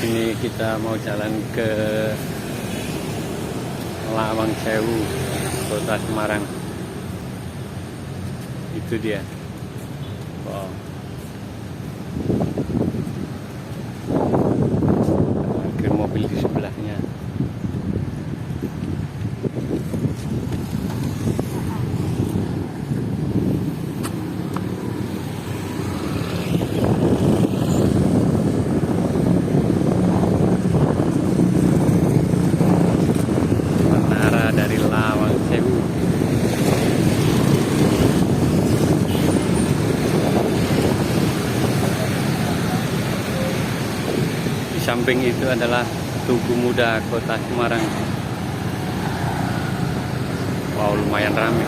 Ini kita mau jalan ke Lawang Sewu, Kota Semarang. Itu dia. Wow. Parkir mobil di sebelahnya. Dari Lawang Sewu. Di samping itu adalah Tugu Muda Kota Semarang. Wow, lumayan ramai.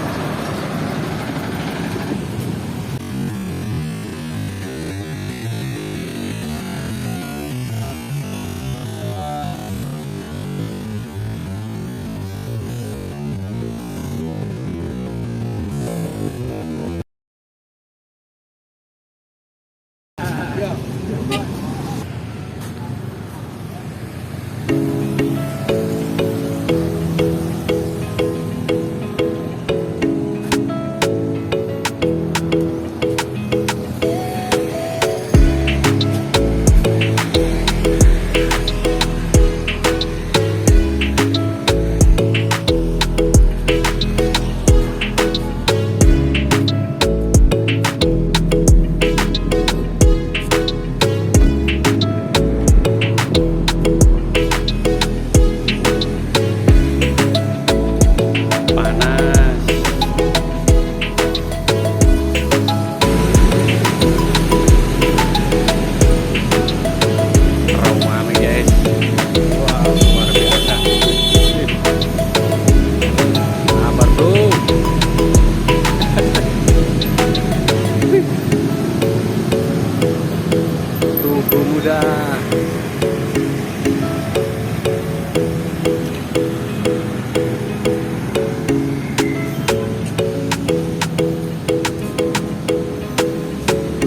Tugu Muda.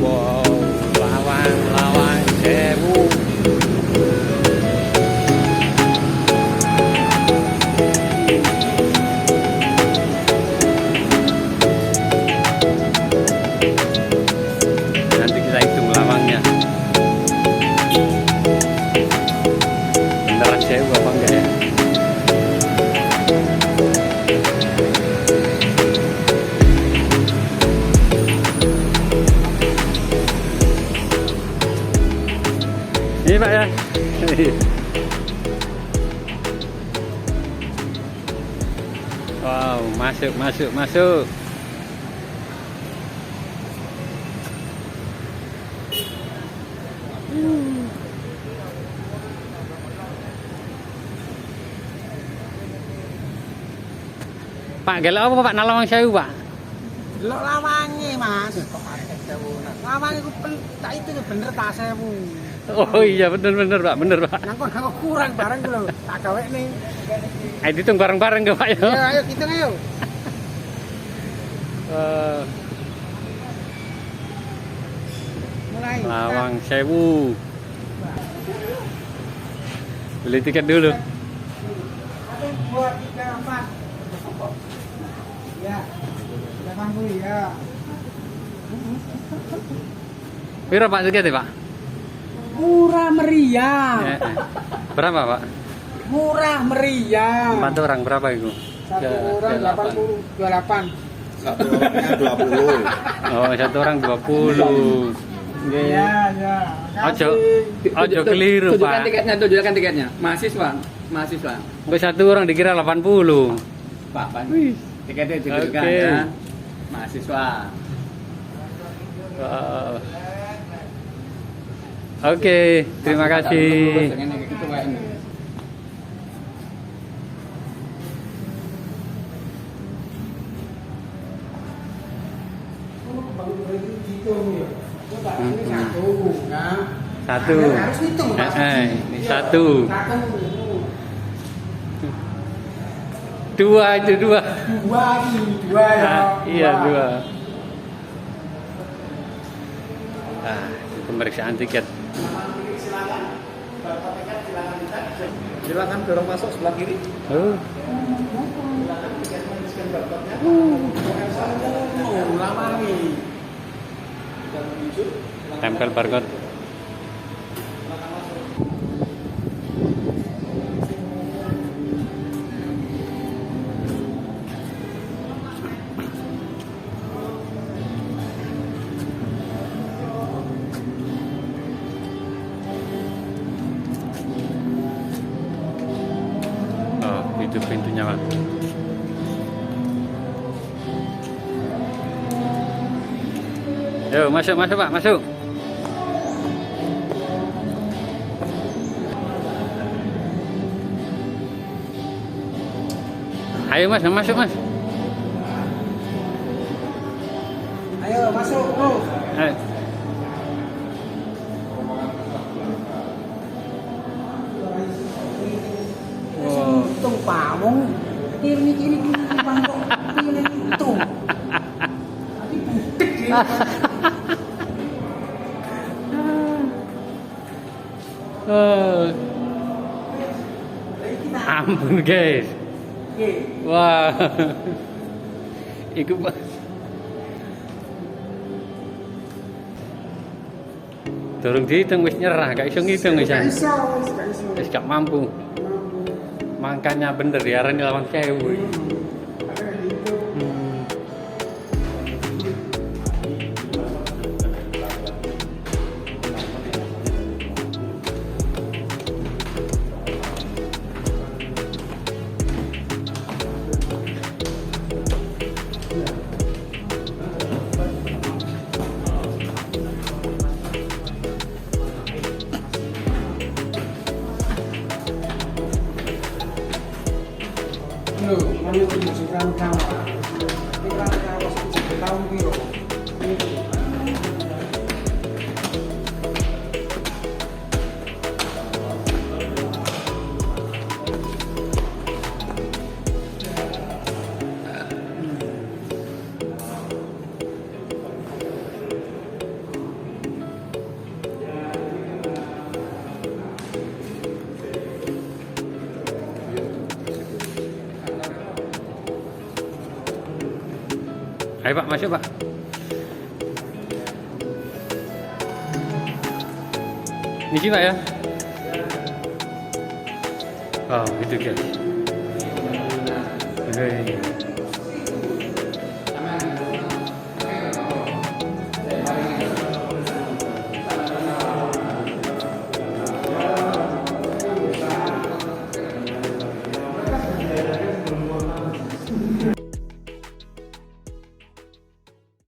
Wow, Lawang Sewu. Nanti kita hitung lawangnya. Beneran sewu apa enggak ya? Ini Pak ya. Wow, masuk. Pak, gelek apa Pak Lawang Sewu, Pak? Delok lawange, Mas. Lawang iku tak itu bener ta sewu. Oh iya, bener Pak, Nang kok kurang bareng lho, tak gawekne. Ayo hitung bareng-bareng ke Pak ya. Ayo hitung ayo. Mulai. Lawang Sewu. Beli tiket dulu. 1, 2, 3, 4. Ya. 80 ya. Piro Pak tiketnya Pak? Murah meriah. Berapa Pak? Murah meriah. 4 orang berapa itu? Satu orang 80, 28. Satu orangnya 20. Oh, 1 orang 20. Ya. Ojo keliru Tunjukkan Pak. tiketnya. Mahasiswa. Gue 1 orang dikira 80. Pak, tiketnya tunjukkan Oke. ya. Mahasiswa. Oke, terima kasih. Satu. Harus hitung, Pak. Ini satu. Dua itu dua. Dua ya. Iya dua. Nah, itu pemeriksaan tiket. Silakan dorong masuk sebelah kiri. Oh, Lawangi. tempel barcode. Oh, itu pintunya, Pak. Yo, masuk, masuk, Pak, masuk. Ayo, Mas, masuk, Mas. Ayo masuk, Bro. Ayo. Wow. Untung pamong. Kiri bangkok. Kiri untung. Oh. Ampun, guys. Wah. Iku Pak. Durung dihitung wis nyerah, gak iso ngitung wis. Wis gak mampu. Makanya bener diarani lawan sewu. Lho, kami punya sekarang kawan. Sekarang kawan sejak tahun biru. Ayo Pak, masuk Pak. Niki Pak ya. Oh, itu guys. Hei.